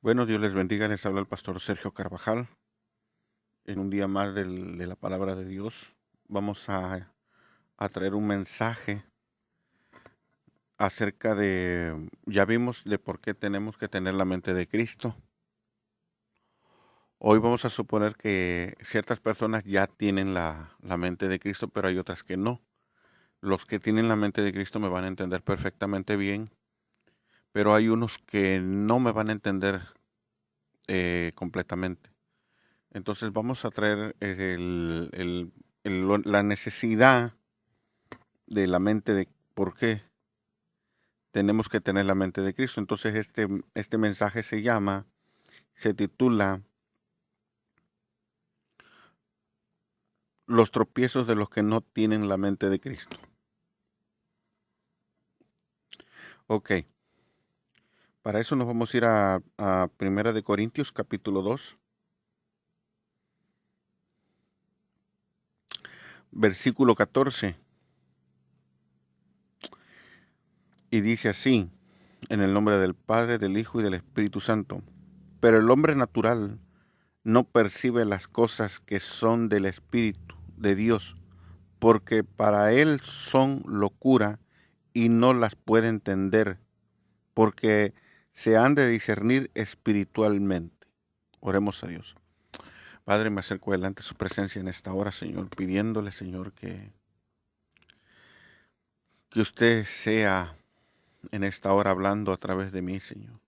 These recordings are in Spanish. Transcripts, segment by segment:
Bueno, Dios les bendiga, les habla el pastor Sergio Carvajal. En un día más de la palabra de Dios, vamos a traer un mensaje acerca ya vimos de por qué tenemos que tener la mente de Cristo. Hoy vamos a suponer que ciertas personas ya tienen la mente de Cristo, pero hay otras que no. Los que tienen la mente de Cristo me van a entender perfectamente bien, pero hay unos que no me van a entender completamente. Entonces vamos a traer la necesidad de la mente de por qué tenemos que tener la mente de Cristo. Entonces este mensaje se titula Los tropiezos de los que no tienen la mente de Cristo. Ok, para eso nos vamos a ir a Primera de Corintios capítulo 2, versículo 14. Y dice así, en el nombre del Padre, del Hijo y del Espíritu Santo. Pero el hombre natural no percibe las cosas que son del Espíritu de Dios, porque para él son locura y no las puede entender, porque se han de discernir espiritualmente. Oremos a Dios. Padre, me acerco delante de su presencia en esta hora, Señor, pidiéndole, Señor, que usted sea en esta hora hablando a través de mí, Señor.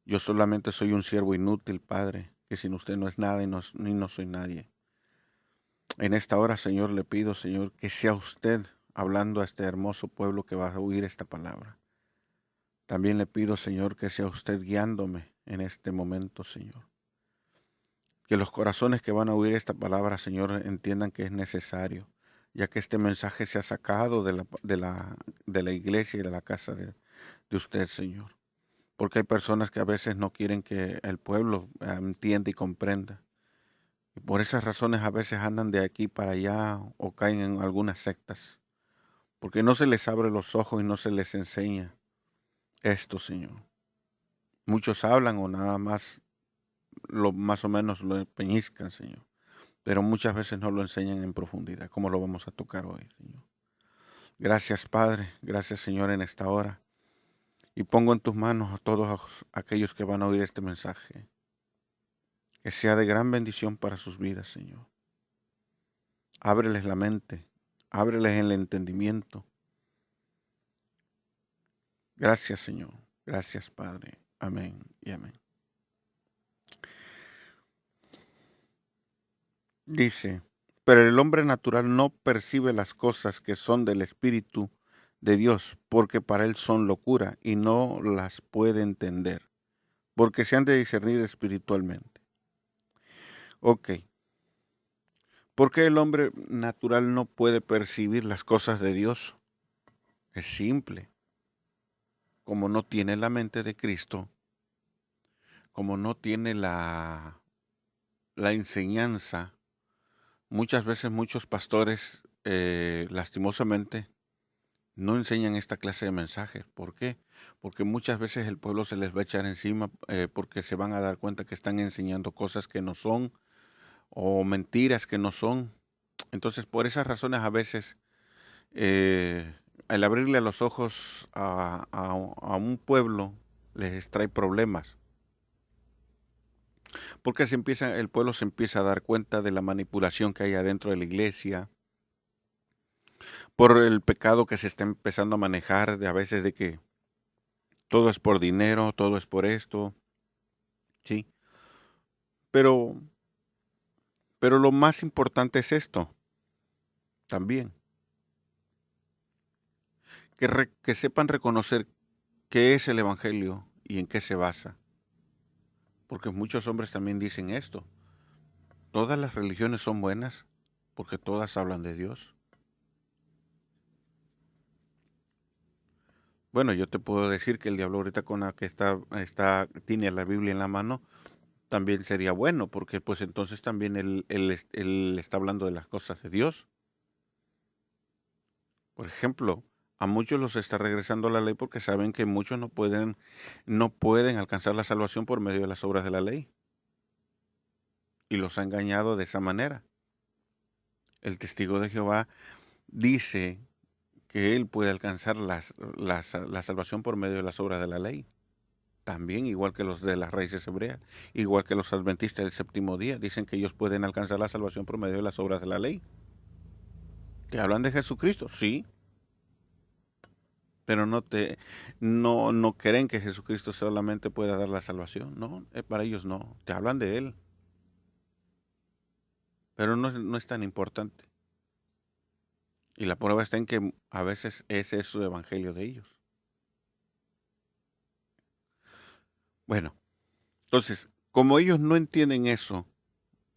Yo solamente soy un siervo inútil, Padre, que sin usted no es nada ni no soy nadie. En esta hora, Señor, le pido, Señor, que sea usted hablando a este hermoso pueblo que va a oír esta palabra. También le pido, Señor, que sea usted guiándome en este momento, Señor. Que los corazones que van a oír esta palabra, Señor, entiendan que es necesario, ya que este mensaje se ha sacado de la iglesia y de la casa de usted, Señor. Porque hay personas que a veces no quieren que el pueblo entienda y comprenda. Y por esas razones a veces andan de aquí para allá o caen en algunas sectas. Porque no se les abre los ojos y no se les enseña esto, Señor. Muchos hablan o nada más, más o menos lo peñizcan, Señor. Pero muchas veces no lo enseñan en profundidad, como lo vamos a tocar hoy, Señor. Gracias, Padre. Gracias, Señor, en esta hora. Y pongo en tus manos a todos aquellos que van a oír este mensaje. Que sea de gran bendición para sus vidas, Señor. Ábreles la mente, ábreles el entendimiento. Gracias, Señor. Gracias, Padre. Amén y amén. Dice, pero el hombre natural no percibe las cosas que son del Espíritu de Dios, porque para él son locura y no las puede entender, porque se han de discernir espiritualmente. Ok, ¿por qué el hombre natural no puede percibir las cosas de Dios? Es simple. Como no tiene la mente de Cristo, como no tiene la enseñanza, muchas veces muchos pastores, lastimosamente, no enseñan esta clase de mensajes. ¿Por qué? Porque muchas veces el pueblo se les va a echar encima porque se van a dar cuenta que están enseñando cosas que no son o mentiras que no son. Entonces, por esas razones a veces, el abrirle los ojos a un pueblo les trae problemas. Porque el pueblo se empieza a dar cuenta de la manipulación que hay adentro de la iglesia, por el pecado que se está empezando a manejar de a veces de que todo es por dinero, todo es por esto, sí. Pero, pero lo más importante es esto también, que sepan reconocer qué es el evangelio y en qué se basa. Porque muchos hombres también dicen esto. Todas las religiones son buenas porque todas hablan de Dios. Bueno, yo te puedo decir que el diablo ahorita con la que tiene la Biblia en la mano, también sería bueno, porque pues entonces también él está hablando de las cosas de Dios. Por ejemplo, A muchos los está regresando la ley porque saben que muchos no pueden alcanzar la salvación por medio de las obras de la ley. Y los ha engañado de esa manera. El testigo de Jehová dice que él puede alcanzar la salvación por medio de las obras de la ley. También, igual que los de las raíces hebreas, igual que los adventistas del séptimo día, dicen que ellos pueden alcanzar la salvación por medio de las obras de la ley. ¿Te hablan de Jesucristo? Sí, pero no creen que Jesucristo solamente pueda dar la salvación. No, para ellos no. Te hablan de Él, pero no es tan importante. Y la prueba está en que a veces ese es su evangelio de ellos. Bueno, entonces, como ellos no entienden eso,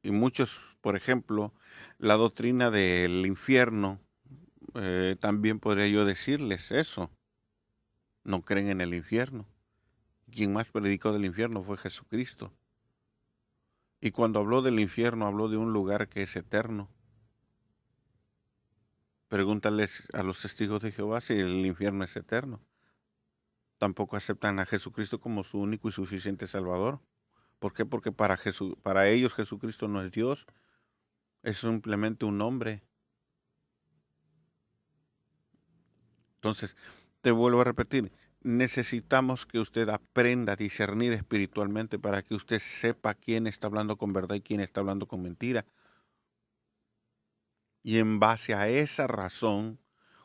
y muchos, por ejemplo, la doctrina del infierno, también podría yo decirles eso. No creen en el infierno. Quien más predicó del infierno fue Jesucristo. Y cuando habló del infierno, habló de un lugar que es eterno. Pregúntales a los testigos de Jehová si el infierno es eterno. Tampoco aceptan a Jesucristo como su único y suficiente Salvador. ¿Por qué? Porque para ellos Jesucristo no es Dios, es simplemente un hombre. Entonces, te vuelvo a repetir, necesitamos que usted aprenda a discernir espiritualmente para que usted sepa quién está hablando con verdad y quién está hablando con mentira. Y en base a esa razón,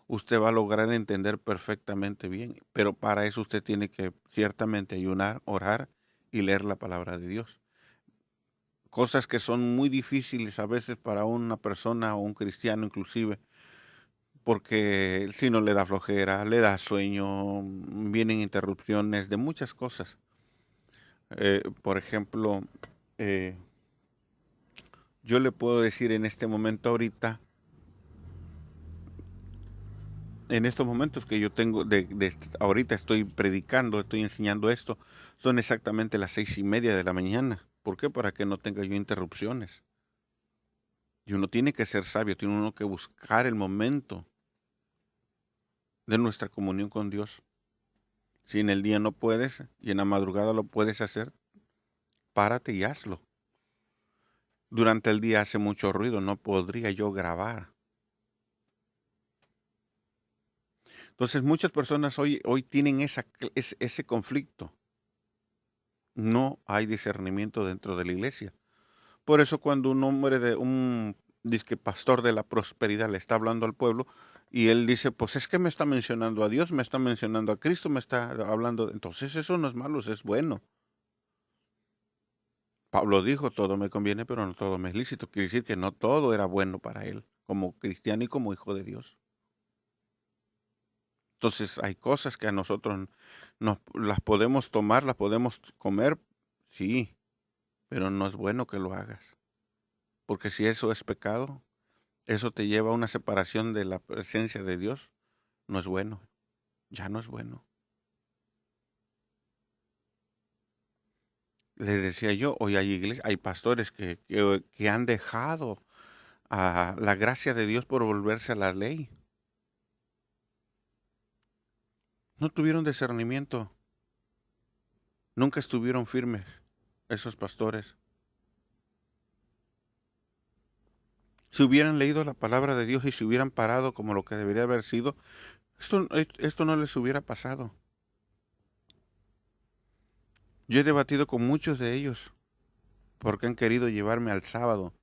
usted va a lograr entender perfectamente bien. Pero para eso usted tiene que ciertamente ayunar, orar y leer la palabra de Dios. Cosas que son muy difíciles a veces para una persona o un cristiano inclusive, porque si no le da flojera, le da sueño, vienen interrupciones de muchas cosas. Por ejemplo, eh, yo le puedo decir en este momento ahorita, en estos momentos que yo tengo, ahorita estoy predicando, estoy enseñando esto, son exactamente las 6:30 de la mañana. ¿Por qué? Para que no tenga yo interrupciones. Y uno tiene que ser sabio, tiene uno que buscar el momento de nuestra comunión con Dios. Si en el día no puedes y en la madrugada lo puedes hacer, párate y hazlo. Durante el día hace mucho ruido, no podría yo grabar. Entonces muchas personas hoy tienen ese conflicto. No hay discernimiento dentro de la iglesia. Por eso cuando un hombre un disque pastor de la prosperidad le está hablando al pueblo y él dice, pues es que me está mencionando a Dios, me está mencionando a Cristo, me está hablando, entonces eso no es malo, es bueno. Pablo dijo, todo me conviene, pero no todo me es lícito. Quiere decir que no todo era bueno para él, como cristiano y como hijo de Dios. Entonces hay cosas que a nosotros las podemos tomar, las podemos comer, sí, pero no es bueno que lo hagas. Porque si eso es pecado, eso te lleva a una separación de la presencia de Dios. No es bueno, ya no es bueno. Le decía yo, hoy hay iglesias, hay pastores que han dejado a la gracia de Dios por volverse a la ley. No tuvieron discernimiento, nunca estuvieron firmes esos pastores. Si hubieran leído la palabra de Dios y se hubieran parado como lo que debería haber sido, esto no les hubiera pasado. Yo he debatido con muchos de ellos porque han querido llevarme al sábado.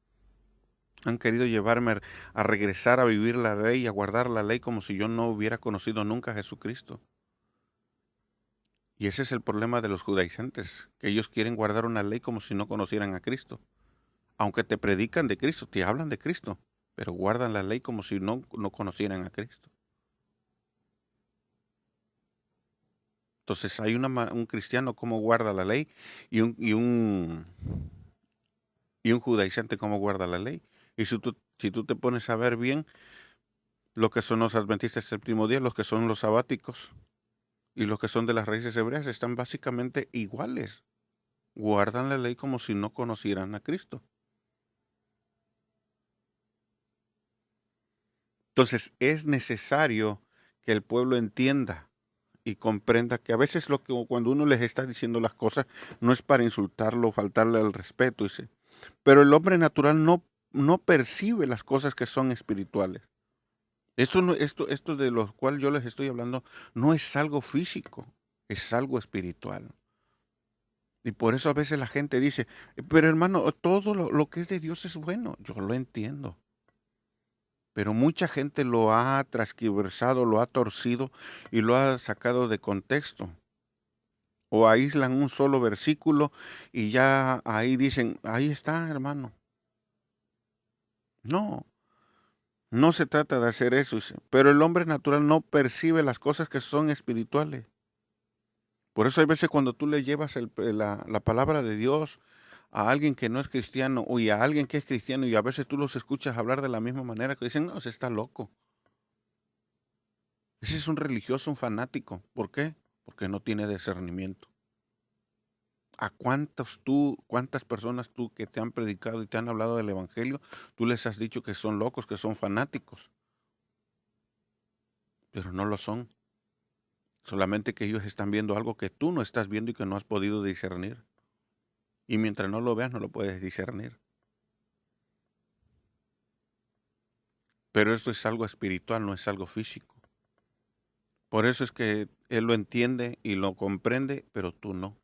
Han querido llevarme a regresar a vivir la ley y a guardar la ley como si yo no hubiera conocido nunca a Jesucristo. Y ese es el problema de los judaizantes, que ellos quieren guardar una ley como si no conocieran a Cristo. Aunque te predican de Cristo, te hablan de Cristo, pero guardan la ley como si no conocieran a Cristo. Entonces hay un cristiano como guarda la ley y un judaizante como guarda la ley. Y si tú te pones a ver bien lo que son los adventistas del séptimo día, los que son los sabáticos y los que son de las raíces hebreas, están básicamente iguales. Guardan la ley como si no conocieran a Cristo. Entonces es necesario que el pueblo entienda y comprenda que a veces cuando uno les está diciendo las cosas no es para insultarlo o faltarle al respeto, dice. Pero el hombre natural no percibe las cosas que son espirituales. Esto de lo cual yo les estoy hablando no es algo físico, es algo espiritual. Y por eso a veces la gente dice, pero hermano, todo lo que es de Dios es bueno. Yo lo entiendo. Pero mucha gente lo ha transquiversado, lo ha torcido y lo ha sacado de contexto. O aíslan un solo versículo y ya ahí dicen, ahí está, hermano. No, no se trata de hacer eso. Pero el hombre natural no percibe las cosas que son espirituales. Por eso hay veces cuando tú le llevas la palabra de Dios a alguien que no es cristiano y a alguien que es cristiano y a veces tú los escuchas hablar de la misma manera que dicen, no, se está loco. Ese es un religioso, un fanático. ¿Por qué? Porque no tiene discernimiento. ¿A cuántas personas tú que te han predicado y te han hablado del evangelio, tú les has dicho que son locos, que son fanáticos? Pero no lo son. Solamente que ellos están viendo algo que tú no estás viendo y que no has podido discernir. Y mientras no lo veas, no lo puedes discernir. Pero esto es algo espiritual, no es algo físico. Por eso es que él lo entiende y lo comprende, pero tú no.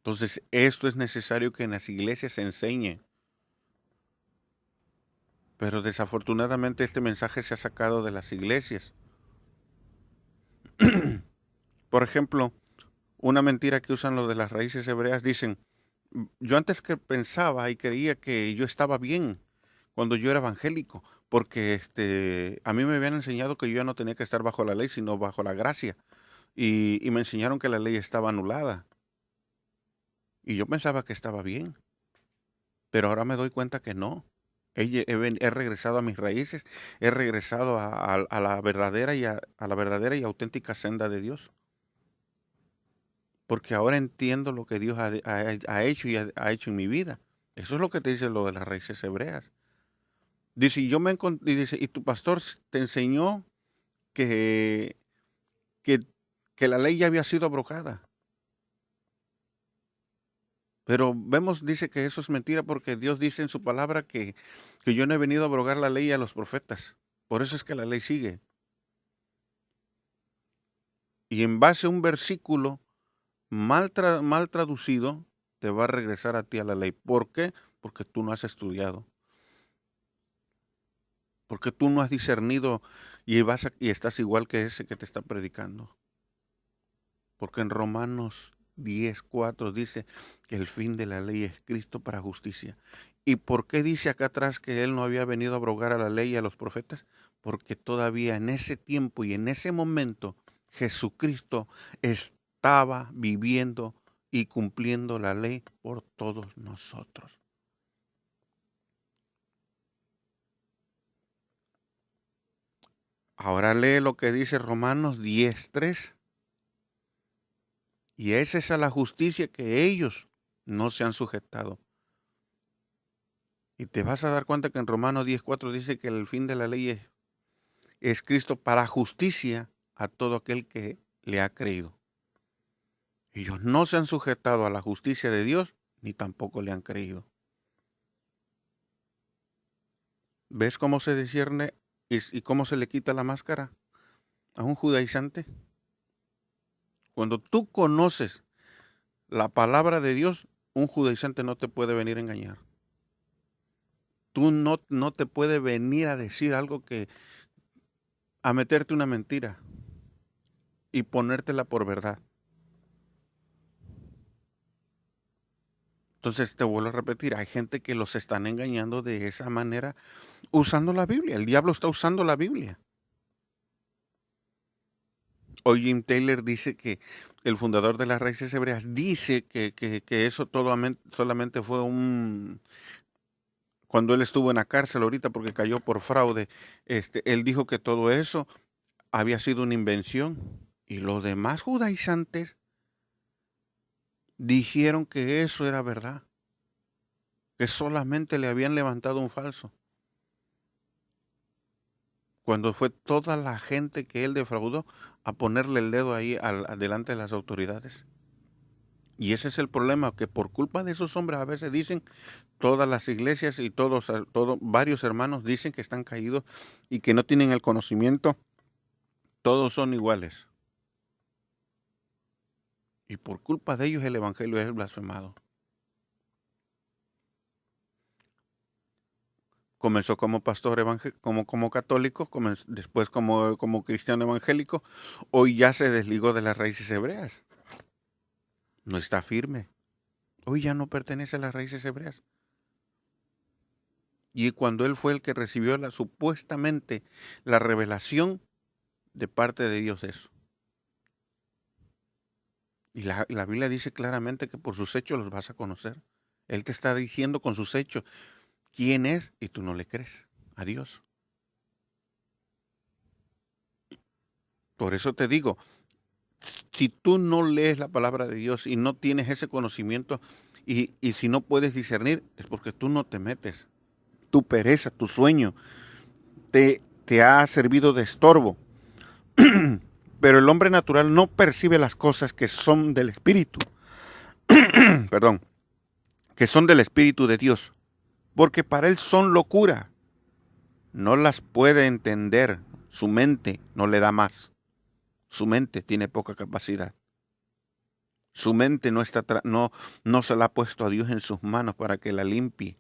Entonces, esto es necesario que en las iglesias se enseñe. Pero desafortunadamente este mensaje se ha sacado de las iglesias. Por ejemplo, una mentira que usan los de las raíces hebreas, dicen, yo antes que pensaba y creía que yo estaba bien cuando yo era evangélico, porque a mí me habían enseñado que yo ya no tenía que estar bajo la ley, sino bajo la gracia. Y me enseñaron que la ley estaba anulada. Y yo pensaba que estaba bien. Pero ahora me doy cuenta que no. He regresado a mis raíces, he regresado a la verdadera a la verdadera y auténtica senda de Dios. Porque ahora entiendo lo que Dios ha hecho y ha hecho en mi vida. Eso es lo que te dice lo de las raíces hebreas. Dice, y dice, y tu pastor te enseñó que, que, que la ley ya había sido abrogada. Pero vemos, dice que eso es mentira porque Dios dice en su palabra que yo no he venido a abrogar la ley a los profetas. Por eso es que la ley sigue. Y en base a un versículo mal traducido, te va a regresar a ti a la ley. ¿Por qué? Porque tú no has estudiado. Porque tú no has discernido y estás igual que ese que te está predicando. Porque en Romanos 10:4 dice que el fin de la ley es Cristo para justicia. ¿Y por qué dice acá atrás que Él no había venido a abrogar a la ley y a los profetas? Porque todavía en ese tiempo y en ese momento Jesucristo estaba viviendo y cumpliendo la ley por todos nosotros. Ahora lee lo que dice Romanos 10:3. Y esa es a la justicia que ellos no se han sujetado. Y te vas a dar cuenta que en Romanos 10:4 dice que el fin de la ley es Cristo para justicia a todo aquel que le ha creído. Ellos no se han sujetado a la justicia de Dios, ni tampoco le han creído. ¿Ves cómo se discierne y cómo se le quita la máscara a un judaizante? Cuando tú conoces la palabra de Dios, un judaizante no te puede venir a engañar. Tú no te puede venir a decir algo a meterte una mentira y ponértela por verdad. Entonces te vuelvo a repetir, hay gente que los están engañando de esa manera usando la Biblia. El diablo está usando la Biblia. Hoy Jim Taylor dice que el fundador de las raíces hebreas dice que eso solamente fue cuando él estuvo en la cárcel ahorita porque cayó por fraude. Él dijo que todo eso había sido una invención y los demás judaizantes dijeron que eso era verdad, que solamente le habían levantado un falso. cuando fue toda la gente que él defraudó a ponerle el dedo ahí delante de las autoridades. Y ese es el problema, que por culpa de esos hombres a veces dicen, todas las iglesias y varios hermanos dicen que están caídos y que no tienen el conocimiento, todos son iguales. Y por culpa de ellos el evangelio es blasfemado. Comenzó como pastor como católico, después como cristiano evangélico, hoy ya se desligó de las raíces hebreas. No está firme. Hoy ya no pertenece a las raíces hebreas. Y cuando él fue el que recibió supuestamente la revelación de parte de Dios de eso. Y la Biblia dice claramente que por sus hechos los vas a conocer. Él te está diciendo con sus hechos quién es y tú no le crees a Dios. Por eso te digo, si tú no lees la palabra de Dios y no tienes ese conocimiento y si no puedes discernir, es porque tú no te metes. Tu pereza, tu sueño te ha servido de estorbo. Pero el hombre natural no percibe las cosas que son del Espíritu. Perdón, que son del Espíritu de Dios. Porque para él son locura. No las puede entender. Su mente no le da más. Su mente tiene poca capacidad. Su mente no se la ha puesto a Dios en sus manos para que la limpie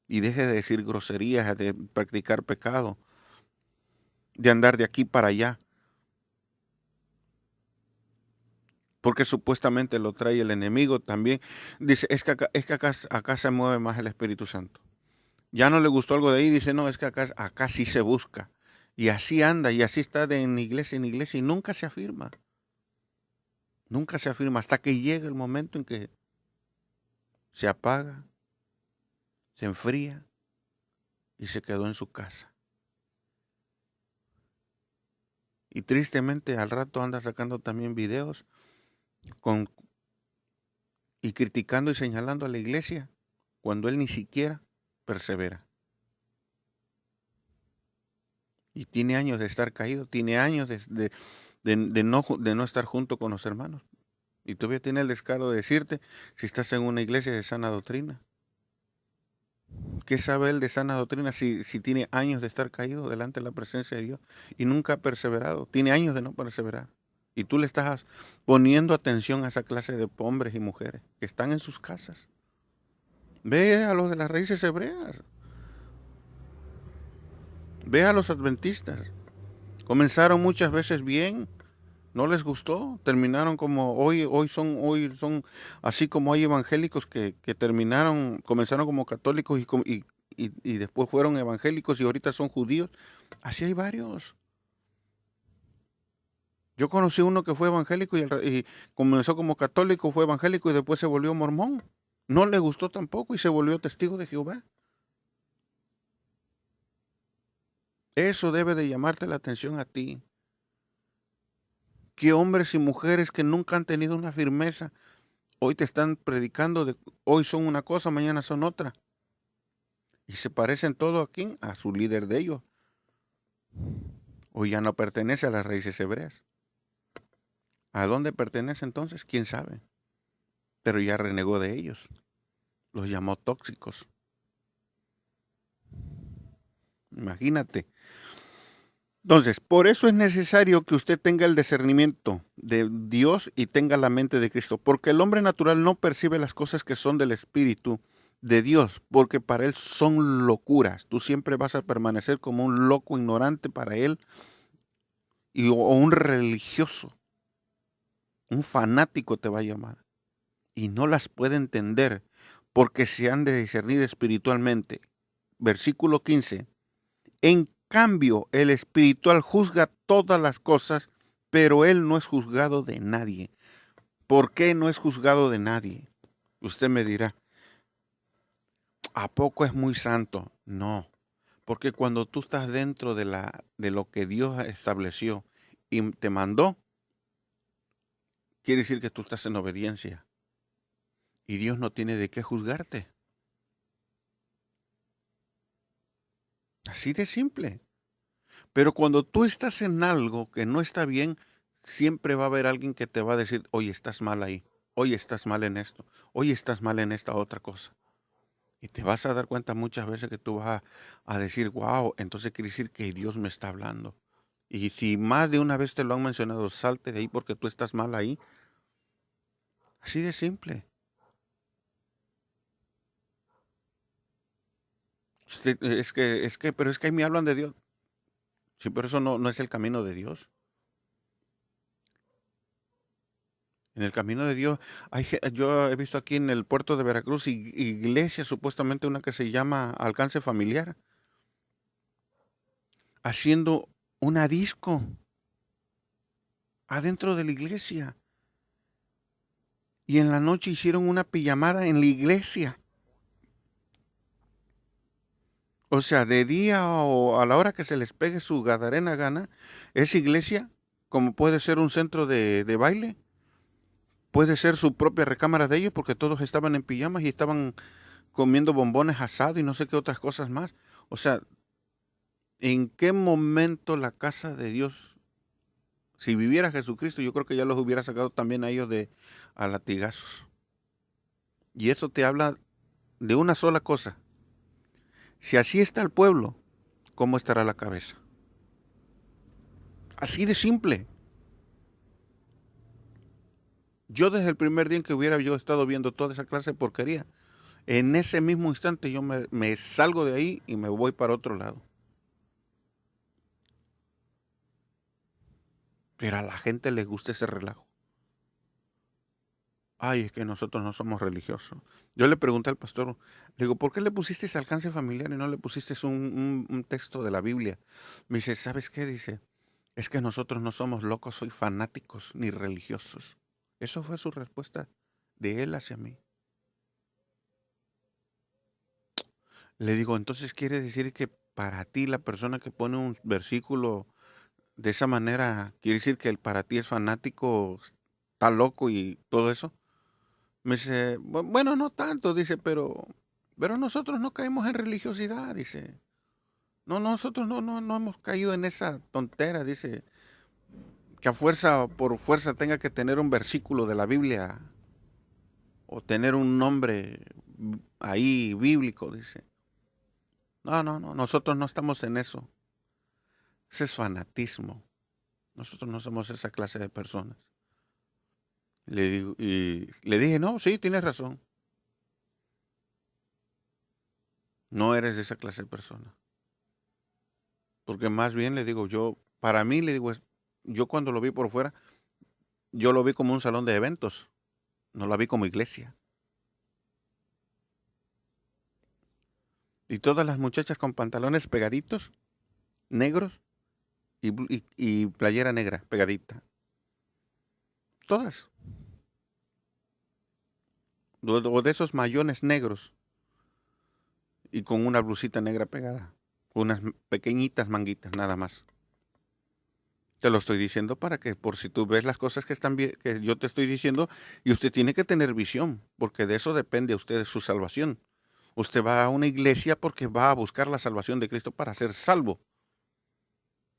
y deje de decir groserías, de practicar pecado, de andar de aquí para allá. Porque supuestamente lo trae el enemigo también. Dice, es que acá se mueve más el Espíritu Santo. Ya no le gustó algo de ahí, dice, no, es que acá sí se busca. Y así anda, y así está en iglesia y nunca se afirma. Nunca se afirma hasta que llega el momento en que se apaga, se enfría y se quedó en su casa. Y tristemente al rato anda sacando también videos y criticando y señalando a la iglesia cuando él ni siquiera persevera. Y tiene años de estar caído, tiene años de no estar junto con los hermanos. Y todavía tiene el descaro de decirte si estás en una iglesia de sana doctrina. ¿Qué sabe él de sana doctrina si tiene años de estar caído delante de la presencia de Dios y nunca ha perseverado? Tiene años de no perseverar. Y tú le estás poniendo atención a esa clase de hombres y mujeres que están en sus casas. Ve a los de las raíces hebreas. Ve a los adventistas. Comenzaron muchas veces bien, no les gustó, terminaron como hoy son así como hay evangélicos que comenzaron como católicos y después fueron evangélicos y ahorita son judíos. Así hay varios. Yo conocí uno que fue evangélico y comenzó como católico, fue evangélico y después se volvió mormón. No le gustó tampoco y se volvió testigo de Jehová. Eso debe de llamarte la atención a ti. Que hombres y mujeres que nunca han tenido una firmeza, hoy te están predicando, hoy son una cosa, mañana son otra. Y se parecen todo aquí a su líder de ellos. Hoy ya no pertenece a las raíces hebreas. ¿A dónde pertenece entonces? ¿Quién sabe? Pero ya renegó de ellos. Los llamó tóxicos. Imagínate. Entonces, por eso es necesario que usted tenga el discernimiento de Dios y tenga la mente de Cristo, porque el hombre natural no percibe las cosas que son del Espíritu de Dios, porque para él son locuras. Tú siempre vas a permanecer como un loco ignorante para él o un religioso, un fanático te va a llamar. Y no las puede entender porque se han de discernir espiritualmente. Versículo 15. En cambio, el espiritual juzga todas las cosas, pero él no es juzgado de nadie. ¿Por qué no es juzgado de nadie? Usted me dirá, ¿a poco es muy santo? No, porque cuando tú estás dentro de lo que Dios estableció y te mandó, quiere decir que tú estás en obediencia. Y Dios no tiene de qué juzgarte. Así de simple. Pero cuando tú estás en algo que no está bien, siempre va a haber alguien que te va a decir, oye, estás mal ahí, oye, estás mal en esto, oye, estás mal en esta otra cosa. Y te vas a dar cuenta muchas veces que tú vas a decir, wow, entonces quiere decir que Dios me está hablando. Y si más de una vez te lo han mencionado, salte de ahí porque tú estás mal ahí. Así de simple. Pero es que ahí me hablan de Dios. Sí, pero eso no es el camino de Dios. En el camino de Dios, yo he visto aquí en el puerto de Veracruz iglesia, supuestamente una que se llama Alcance Familiar, haciendo una disco adentro de la iglesia. Y en la noche hicieron una pijamada en la iglesia. O sea, de día o a la hora que se les pegue su gadarena gana, esa iglesia, como puede ser un centro de baile, puede ser su propia recámara de ellos, porque todos estaban en pijamas y estaban comiendo bombones asados y no sé qué otras cosas más. O sea, ¿en qué momento la casa de Dios, si viviera Jesucristo, yo creo que ya los hubiera sacado también a ellos a latigazos? Y eso te habla de una sola cosa. Si así está el pueblo, ¿cómo estará la cabeza? Así de simple. Yo desde el primer día en que hubiera yo estado viendo toda esa clase de porquería, en ese mismo instante yo me salgo de ahí y me voy para otro lado. Pero a la gente le gusta ese relajo. Ay, es que nosotros no somos religiosos. Yo le pregunté al pastor, le digo, ¿por qué le pusiste ese alcance familiar y no le pusiste un texto de la Biblia? Me dice, ¿sabes qué? Dice, es que nosotros no somos locos, soy fanáticos ni religiosos. Eso fue su respuesta de él hacia mí. Le digo, entonces quiere decir que para ti la persona que pone un versículo de esa manera, quiere decir que para ti es fanático, está loco y todo eso. Me dice, bueno, no tanto, dice, pero nosotros no caemos en religiosidad, dice. No, nosotros no hemos caído en esa tontera, dice, que a fuerza, por fuerza tenga que tener un versículo de la Biblia o tener un nombre ahí bíblico, dice. No, nosotros no estamos en eso. Ese es fanatismo. Nosotros no somos esa clase de personas. Le dije, no, sí, tienes razón. No eres de esa clase de persona. Porque más bien le digo, para mí le digo, yo cuando lo vi por fuera, yo lo vi como un salón de eventos. No la vi como iglesia. Y todas las muchachas con pantalones pegaditos, negros y playera negra pegadita. Todas. O de esos mayones negros y con una blusita negra pegada. Unas pequeñitas manguitas nada más. Te lo estoy diciendo para que por si tú ves las cosas que están bien, que yo te estoy diciendo, y usted tiene que tener visión, porque de eso depende a usted su salvación. Usted va a una iglesia porque va a buscar la salvación de Cristo para ser salvo.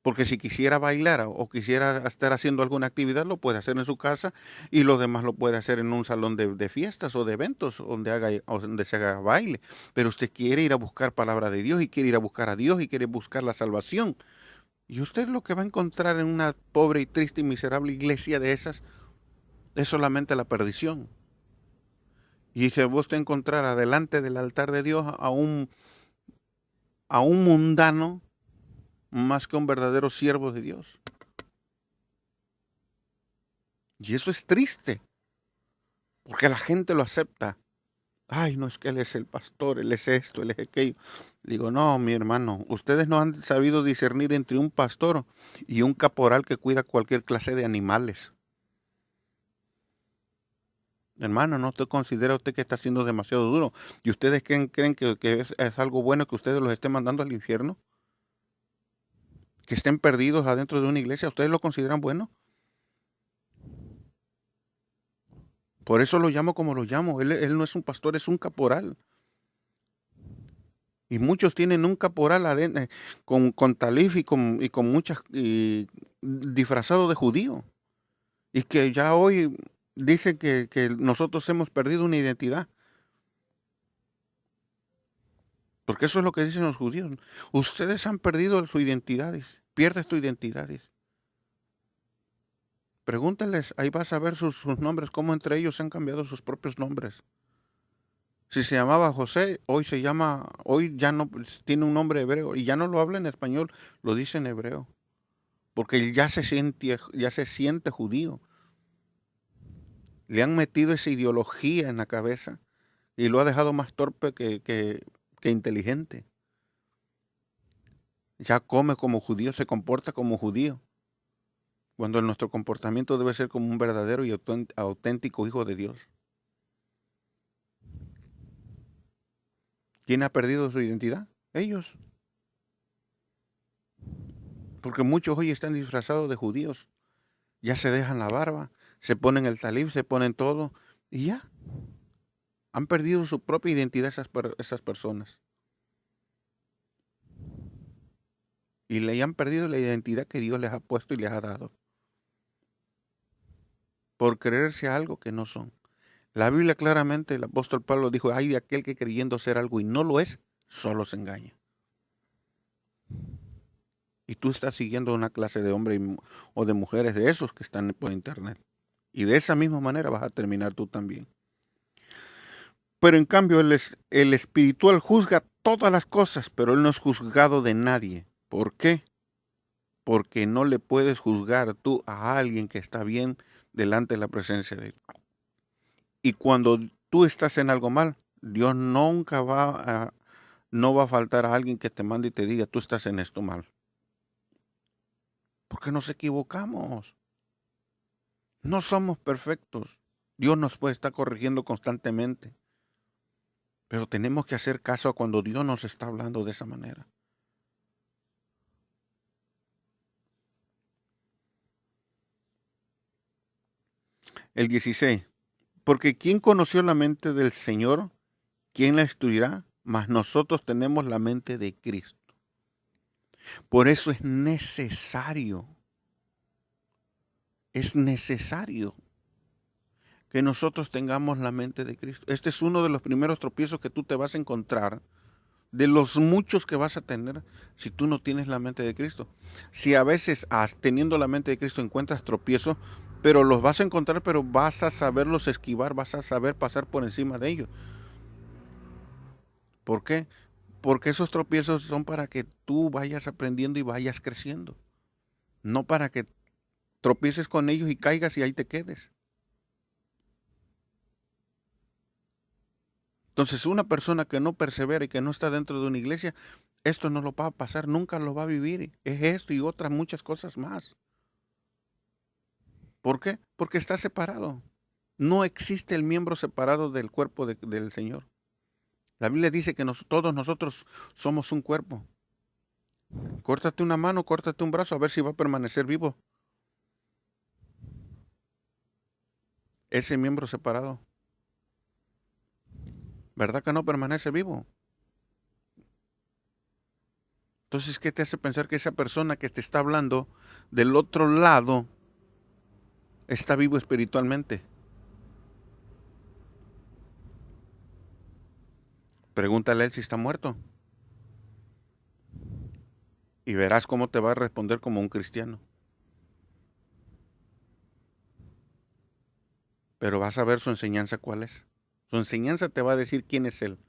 Porque si quisiera bailar o quisiera estar haciendo alguna actividad, lo puede hacer en su casa y lo demás lo puede hacer en un salón de fiestas o de eventos donde se haga baile. Pero usted quiere ir a buscar palabra de Dios y quiere ir a buscar a Dios y quiere buscar la salvación. Y usted lo que va a encontrar en una pobre y triste y miserable iglesia de esas es solamente la perdición. Y se va usted a encontrar adelante del altar de Dios a un mundano más que un verdadero siervo de Dios. Y eso es triste, porque la gente lo acepta. Ay, no es que él es el pastor, él es esto, él es aquello. Digo, no, mi hermano, ustedes no han sabido discernir entre un pastor y un caporal que cuida cualquier clase de animales. Hermano, ¿no te considera usted que está siendo demasiado duro? ¿Y ustedes creen que es algo bueno que ustedes los estén mandando al infierno? ¿Que estén perdidos adentro de una iglesia? ¿Ustedes lo consideran bueno? Por eso lo llamo como lo llamo. Él no es un pastor, es un caporal. Y muchos tienen un caporal con talif y con muchas disfrazado de judío. Y que ya hoy dicen que nosotros hemos perdido una identidad. Porque eso es lo que dicen los judíos. Ustedes han perdido su identidades. Pierdes tu identidades. Pregúntales, ahí vas a ver sus nombres, cómo entre ellos se han cambiado sus propios nombres. Si se llamaba José, hoy ya no tiene un nombre hebreo y ya no lo habla en español, lo dice en hebreo. Porque ya se siente judío. Le han metido esa ideología en la cabeza y lo ha dejado más torpe que inteligente. Ya come como judío, se comporta como judío, cuando nuestro comportamiento debe ser como un verdadero y auténtico hijo de Dios. ¿Quién ha perdido su identidad? Ellos. Porque muchos hoy están disfrazados de judíos. Ya se dejan la barba, se ponen el talib, se ponen todo y ya. Han perdido su propia identidad esas personas. Y le han perdido la identidad que Dios les ha puesto y les ha dado. Por creerse algo que no son. La Biblia claramente, el apóstol Pablo dijo, ay de aquel que creyendo ser algo y no lo es, solo se engaña. Y tú estás siguiendo una clase de hombres o de mujeres de esos que están por internet. Y de esa misma manera vas a terminar tú también. Pero en cambio el espiritual juzga todas las cosas, pero él no es juzgado de nadie. ¿Por qué? Porque no le puedes juzgar tú a alguien que está bien delante de la presencia de Dios. Y cuando tú estás en algo mal, Dios nunca no va a faltar a alguien que te mande y te diga, tú estás en esto mal. Porque nos equivocamos. No somos perfectos. Dios nos puede estar corrigiendo constantemente. Pero tenemos que hacer caso cuando Dios nos está hablando de esa manera. El 16. Porque ¿quién conoció la mente del Señor? ¿Quién la estudiará? Mas nosotros tenemos la mente de Cristo. Por eso es necesario que nosotros tengamos la mente de Cristo. Este es uno de los primeros tropiezos que tú te vas a encontrar, de los muchos que vas a tener si tú no tienes la mente de Cristo. Si a veces teniendo la mente de Cristo encuentras tropiezos, pero los vas a encontrar, pero vas a saberlos esquivar, vas a saber pasar por encima de ellos. ¿Por qué? Porque esos tropiezos son para que tú vayas aprendiendo y vayas creciendo. No para que tropieces con ellos y caigas y ahí te quedes. Entonces, una persona que no persevera y que no está dentro de una iglesia, esto no lo va a pasar, nunca lo va a vivir. Es esto y otras muchas cosas más. ¿Por qué? Porque está separado. No existe el miembro separado del cuerpo del Señor. La Biblia dice que todos nosotros somos un cuerpo. Córtate una mano, córtate un brazo, a ver si va a permanecer vivo ese miembro separado. ¿Verdad que no permanece vivo? Entonces, ¿qué te hace pensar que esa persona que te está hablando del otro lado está vivo espiritualmente? Pregúntale a él si está muerto. Y verás cómo te va a responder como un cristiano. Pero vas a ver su enseñanza cuál es. Su enseñanza te va a decir quién es él.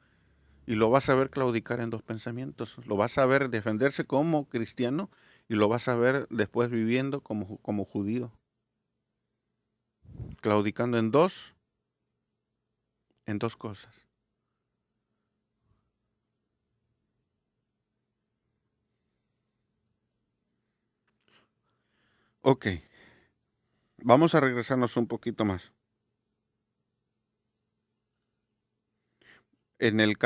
Y lo vas a ver claudicar en dos pensamientos. Lo vas a ver defenderse como cristiano y lo vas a ver después viviendo como judío. Claudicando en dos cosas. Ok, vamos a regresarnos un poquito más. En el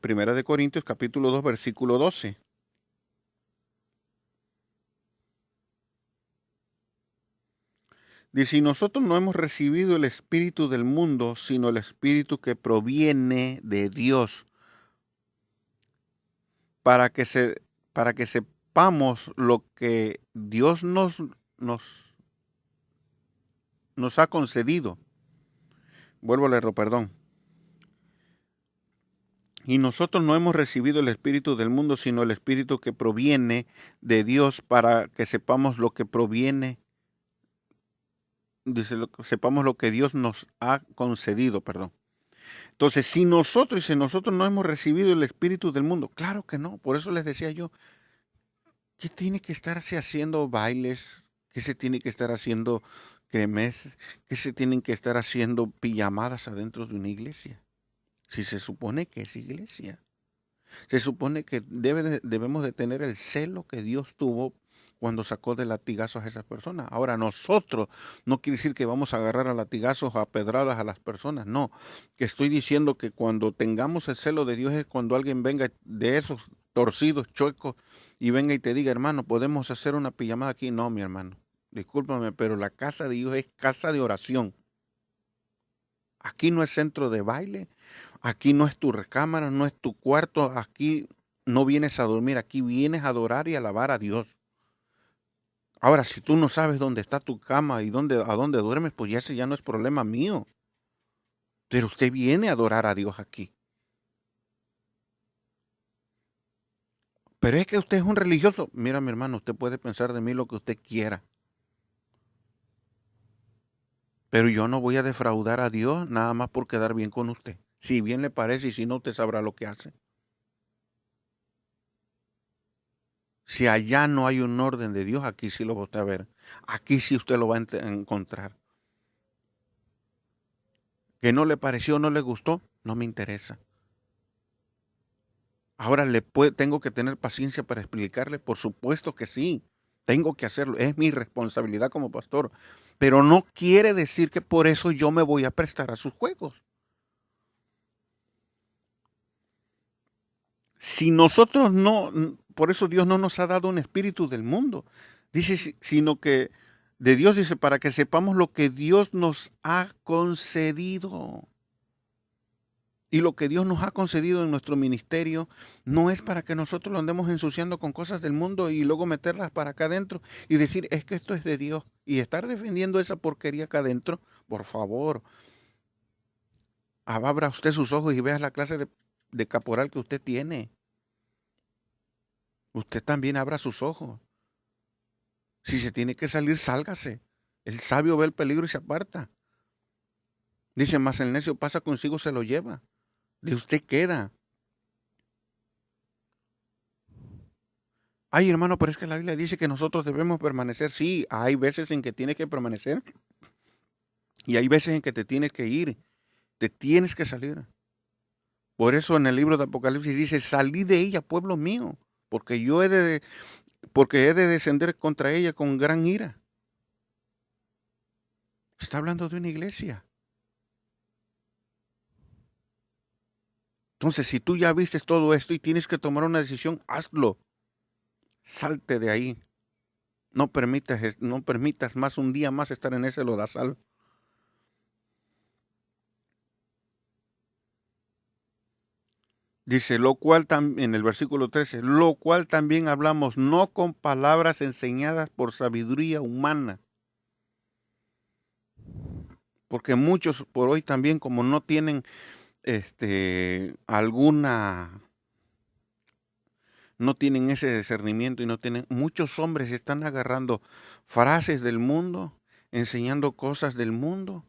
Primera de Corintios, capítulo 2, versículo 12. Dice, y nosotros no hemos recibido el espíritu del mundo, sino el espíritu que proviene de Dios. para que sepamos lo que Dios nos ha concedido. Vuelvo a leerlo, perdón. Y nosotros no hemos recibido el espíritu del mundo, sino el espíritu que proviene de Dios, para que sepamos lo que proviene, dice, sepamos lo que Dios nos ha concedido, perdón. Entonces, si nosotros no hemos recibido el espíritu del mundo, claro que no. Por eso les decía yo, ¿qué tiene que estarse haciendo bailes? ¿Qué se tiene que estar haciendo cremes? ¿Qué se tienen que estar haciendo pijamadas adentro de una iglesia? Si se supone que es iglesia. Se supone que debemos de tener el celo que Dios tuvo cuando sacó de latigazos a esas personas. Ahora, nosotros no quiere decir que vamos a agarrar a latigazos, a pedradas a las personas. No, que estoy diciendo que cuando tengamos el celo de Dios es cuando alguien venga de esos torcidos, chuecos, y venga y te diga, hermano, ¿podemos hacer una pijamada aquí? No, mi hermano, discúlpame, pero la casa de Dios es casa de oración. Aquí no es centro de baile, aquí no es tu recámara, no es tu cuarto, aquí no vienes a dormir, aquí vienes a adorar y alabar a Dios. Ahora, si tú no sabes dónde está tu cama y a dónde duermes, pues ese ya no es problema mío. Pero usted viene a adorar a Dios aquí. Pero es que usted es un religioso. Mira, mi hermano, usted puede pensar de mí lo que usted quiera. Pero yo no voy a defraudar a Dios nada más por quedar bien con usted. Si bien le parece y si no, usted sabrá lo que hace. Si allá no hay un orden de Dios, aquí sí lo va a usted a ver. Aquí sí usted lo va a encontrar. ¿Que no le pareció, no le gustó? No me interesa. Ahora tengo que tener paciencia para explicarle. Por supuesto que sí. Tengo que hacerlo. Es mi responsabilidad como pastor. Pero no quiere decir que por eso yo me voy a prestar a sus juegos. Si nosotros no, por eso Dios no nos ha dado un espíritu del mundo. Dice, sino que de Dios dice, para que sepamos lo que Dios nos ha concedido. Y lo que Dios nos ha concedido en nuestro ministerio no es para que nosotros lo andemos ensuciando con cosas del mundo y luego meterlas para acá adentro y decir, es que esto es de Dios. Y estar defendiendo esa porquería acá adentro, por favor. Abra usted sus ojos y vea la clase de caporal que usted tiene. Usted también abra sus ojos. Si se tiene que salir, sálgase. El sabio ve el peligro y se aparta. Dice, más el necio pasa consigo, se lo lleva. De usted queda. Ay, hermano, pero es que la Biblia dice que nosotros debemos permanecer. Sí, hay veces en que tienes que permanecer y hay veces en que te tienes que ir. Te tienes que salir. Por eso en el libro de Apocalipsis dice, salí de ella, pueblo mío, porque porque he de descender contra ella con gran ira. Está hablando de una iglesia. Entonces, si tú ya viste todo esto y tienes que tomar una decisión, hazlo. Salte de ahí. No permitas más un día más estar en ese lodazal. Dice, lo cual en el versículo 13, lo cual también hablamos no con palabras enseñadas por sabiduría humana. Porque muchos por hoy también, como no tienen no tienen ese discernimiento y muchos hombres están agarrando frases del mundo, enseñando cosas del mundo.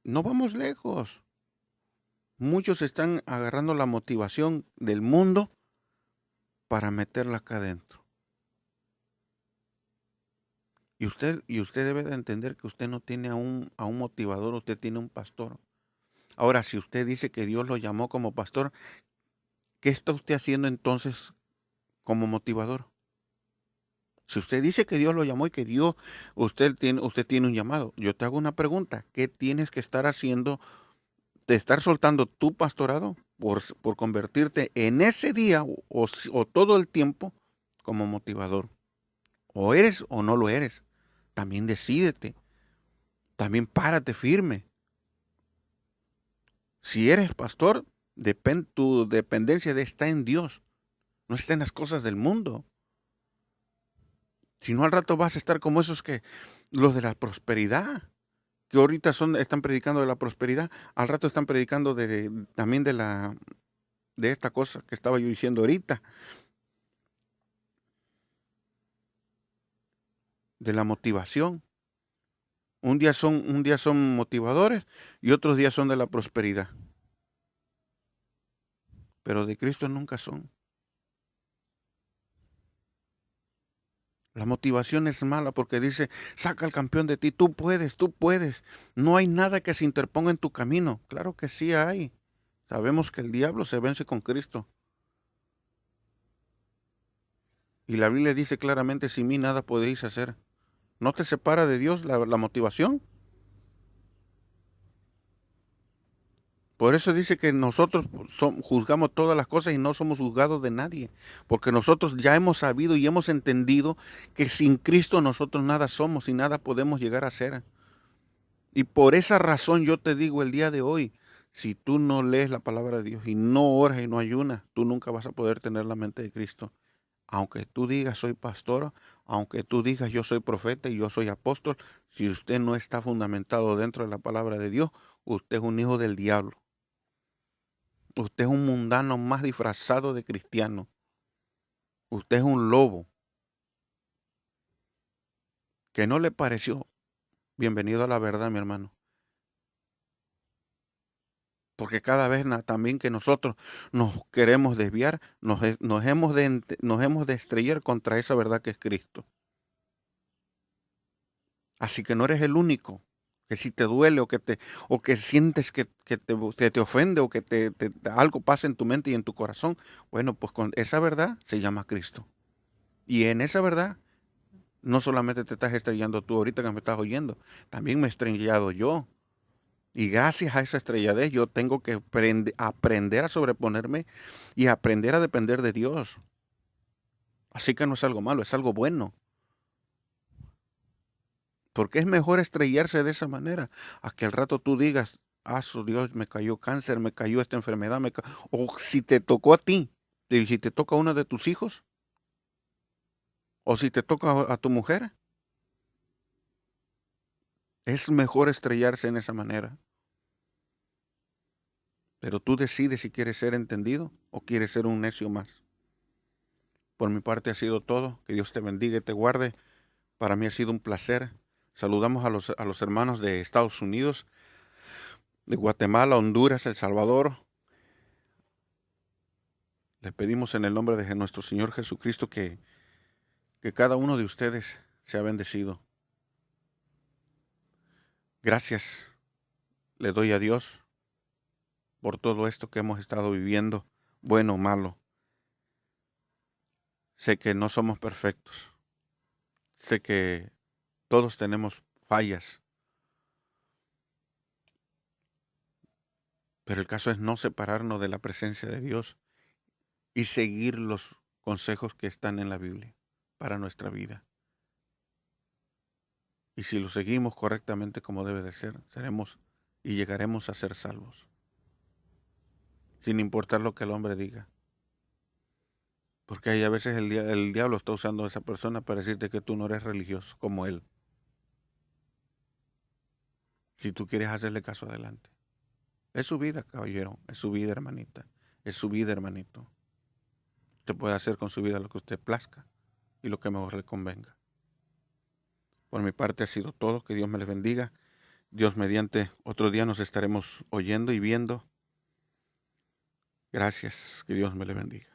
No vamos lejos. Muchos están agarrando la motivación del mundo para meterla acá adentro. Y usted debe de entender que usted no tiene a un motivador, usted tiene un pastor. Ahora, si usted dice que Dios lo llamó como pastor, ¿qué está usted haciendo entonces como motivador? Si usted dice que Dios lo llamó y que usted tiene un llamado, yo te hago una pregunta. ¿Qué tienes que estar haciendo de estar soltando tu pastorado por convertirte en ese día o todo el tiempo como motivador? O eres o no lo eres. También decídete. También párate firme. Si eres pastor, tu dependencia está en Dios. No está en las cosas del mundo. Si no, al rato vas a estar como esos los de la prosperidad, que ahorita están predicando de la prosperidad, al rato están predicando también de esta cosa que estaba yo diciendo ahorita, de la motivación. Un día son motivadores y otros días son de la prosperidad. Pero de Cristo nunca son. La motivación es mala porque dice, saca al campeón de ti, tú puedes, tú puedes. No hay nada que se interponga en tu camino. Claro que sí hay. Sabemos que el diablo se vence con Cristo. Y la Biblia dice claramente, sin mí nada podéis hacer. ¿No te separa de Dios la motivación? Por eso dice que nosotros juzgamos todas las cosas y no somos juzgados de nadie. Porque nosotros ya hemos sabido y hemos entendido que sin Cristo nosotros nada somos y nada podemos llegar a ser. Y por esa razón yo te digo el día de hoy, si tú no lees la palabra de Dios y no oras y no ayunas, tú nunca vas a poder tener la mente de Cristo. Aunque tú digas soy pastor, aunque tú digas yo soy profeta y yo soy apóstol, si usted no está fundamentado dentro de la palabra de Dios, usted es un hijo del diablo. Usted es un mundano más disfrazado de cristiano. Usted es un lobo. ¿Que no le pareció? Bienvenido a la verdad, mi hermano. Porque cada vez también que nosotros nos queremos desviar, nos hemos de estrellar contra esa verdad que es Cristo. Así que no eres el único. Que si te duele o que sientes que te ofende o que algo pasa en tu mente y en tu corazón, bueno, pues con esa verdad se llama Cristo. Y en esa verdad no solamente te estás estrellando tú ahorita que me estás oyendo, también me he estrellado yo. Y gracias a esa estrelladez yo tengo que aprender a sobreponerme y aprender a depender de Dios. Así que no es algo malo, es algo bueno. Porque es mejor estrellarse de esa manera a que al rato tú digas, su Dios, me cayó cáncer, me cayó esta enfermedad, o si te tocó a ti, y si te toca a uno de tus hijos, o si te toca a tu mujer, es mejor estrellarse en esa manera. Pero tú decides si quieres ser entendido o quieres ser un necio más. Por mi parte ha sido todo. Que Dios te bendiga y te guarde. Para mí ha sido un placer. Saludamos a los hermanos de Estados Unidos, de Guatemala, Honduras, El Salvador. Les pedimos en el nombre de nuestro Señor Jesucristo que cada uno de ustedes sea bendecido. Gracias le doy a Dios por todo esto que hemos estado viviendo, bueno o malo. Sé que no somos perfectos. Sé que todos tenemos fallas. Pero el caso es no separarnos de la presencia de Dios y seguir los consejos que están en la Biblia para nuestra vida. Y si lo seguimos correctamente como debe de ser, seremos y llegaremos a ser salvos. Sin importar lo que el hombre diga. Porque hay a veces el diablo está usando a esa persona para decirte que tú no eres religioso como él. Si tú quieres hacerle caso, adelante. Es su vida, caballero. Es su vida, hermanita. Es su vida, hermanito. Usted puede hacer con su vida lo que usted plazca y lo que mejor le convenga. Por mi parte ha sido todo. Que Dios me les bendiga. Dios mediante, otro día nos estaremos oyendo y viendo. Gracias. Que Dios me les bendiga.